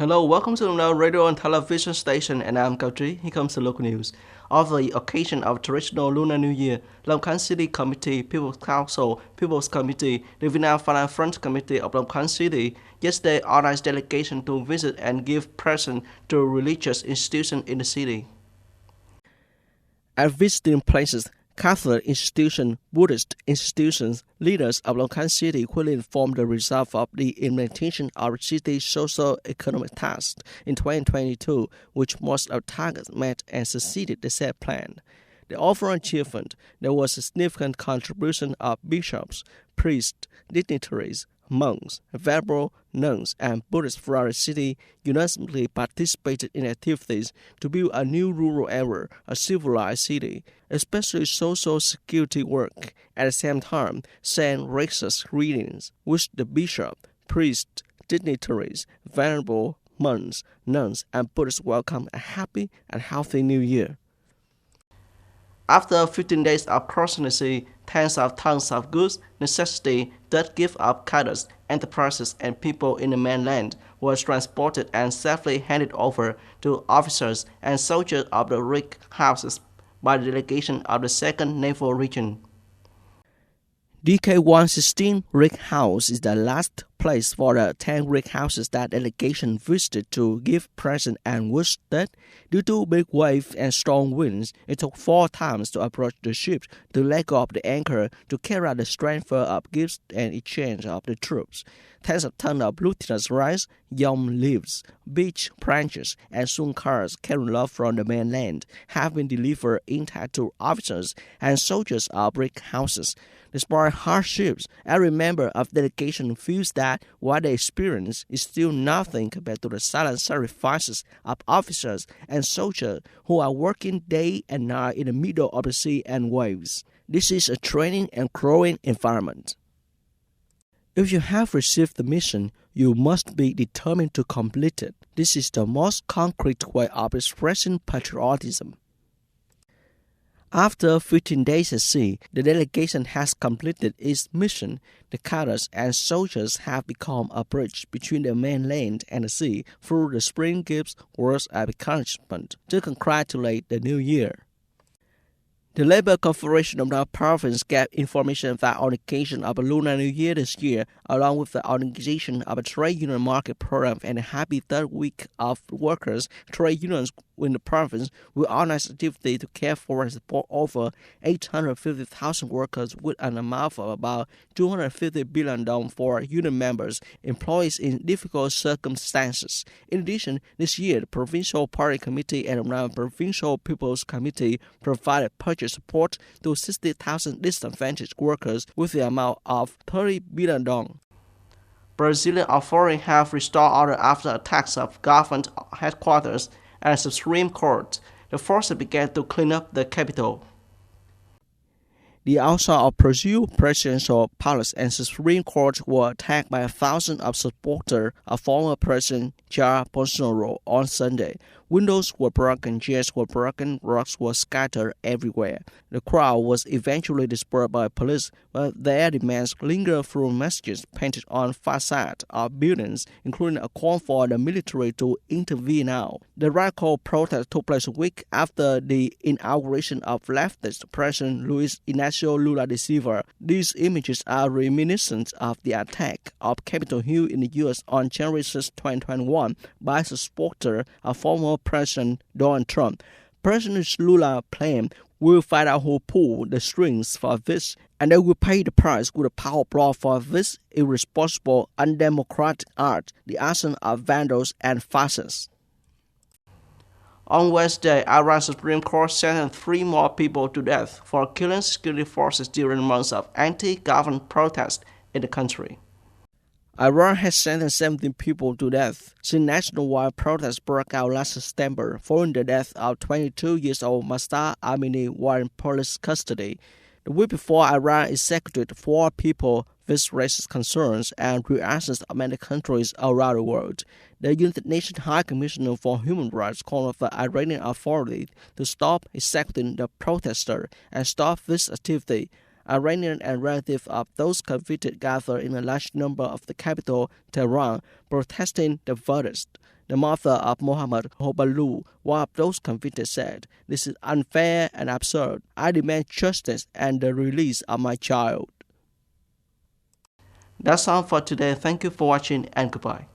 Hello, welcome to the radio and television station, and I'm Cao Trí. Here comes the local news. On the occasion of traditional Lunar New Year, Long Khan City Committee, People's Council, People's Committee, the Vietnam Finance Front Committee of Long Khan City yesterday organized delegation to visit and give presents to religious institutions in the city. At visiting places, Catholic institutions, Buddhist institutions, leaders of Long Khan City will inform the result of the implementation of the city's socio-economic tasks in 2022, which most of targets met and succeeded the set plan. The overall achievement, there was a significant contribution of bishops, priests, dignitaries, monks, venerable nuns, and Buddhists from the city unanimously participated in activities to build a new rural area, a civilized city, especially social security work. At the same time, Saint Rex's readings, which the bishop, priests, dignitaries, venerable monks, nuns, and Buddhists welcome a happy and healthy new year. After 15 days of crossing the sea, tens of tons of goods, necessity, that give up cadres, enterprises, and people in the mainland were transported and safely handed over to officers and soldiers of the rig houses by the delegation of the 2nd Naval Region. DK-116 rig house is the last place for the 10 rig houses that delegation visited to give presents and wish that, due to big waves and strong winds, it took 4 times to approach the ship to let go of the anchor to carry out the transfer of gifts and exchange of the troops. Tens of tons of glutinous rice, yam leaves, beech branches, and sun cars carrying love from the mainland have been delivered intact to officers and soldiers of rig houses. Despite hardships, every member of the delegation feels that what they experience is still nothing compared to the silent sacrifices of officers and soldiers who are working day and night in the middle of the sea and waves. This is a training and growing environment. If you have received the mission, you must be determined to complete it. This is the most concrete way of expressing patriotism. After 15 days at sea, the delegation has completed its mission. The cadres and soldiers have become a bridge between the mainland and the sea through the spring gifts, words of encouragement to congratulate the new year. The Labour Confederation of the province gave information that on occasion of the Lunar New Year this year, along with the organization of a trade union market program and a happy third week of workers, trade unions in the province will organize activity to care for and support over 850,000 workers with an amount of about $250 billion for union members employed in difficult circumstances. In addition, this year, the Provincial Party Committee and the Provincial People's Committee provided purchase support to 60,000 disadvantaged workers with the amount of $30 billion. Brazilian authorities have restored order after attacks of government headquarters and the Supreme Court. The forces began to clean up the capital. The outside of Brazil presidential palace and Supreme Court were attacked by thousands of supporters of former President Jair Bolsonaro on Sunday. Windows were broken, chairs were broken, rocks were scattered everywhere. The crowd was eventually dispersed by police, but their demands lingered through messages painted on facades of buildings, including a call for the military to intervene now. The radical protest took place a week after the inauguration of leftist President Luiz Inácio Lula da Silva. These images are reminiscent of the attack of Capitol Hill in the U.S. on January 6, 2021 by a supporter of former President Donald Trump. President Lula claimed, "We'll find out who pulled the strings for this, and they will pay the price with a power blow for this irresponsible, undemocratic act, the action of vandals and fascists." On Wednesday, Iran's Supreme Court sentenced 3 more people to death for killing security forces during months of anti-government protests in the country. Iran has sentenced 17 people to death since nationwide protests broke out last September following the death of 22-year-old Mahsa Amini while in police custody. The week before, Iran executed 4 people with racist concerns and reactions of many countries around the world. The United Nations High Commissioner for Human Rights called for the Iranian authorities to stop executing the protesters and stop this activity. Iranians and relatives of those convicted gathered in a large number of the capital, Tehran, protesting the verdict. The mother of Mohammed Hobalu, one of those convicted, said, "This is unfair and absurd. I demand justice and the release of my child." That's all for today. Thank you for watching and goodbye.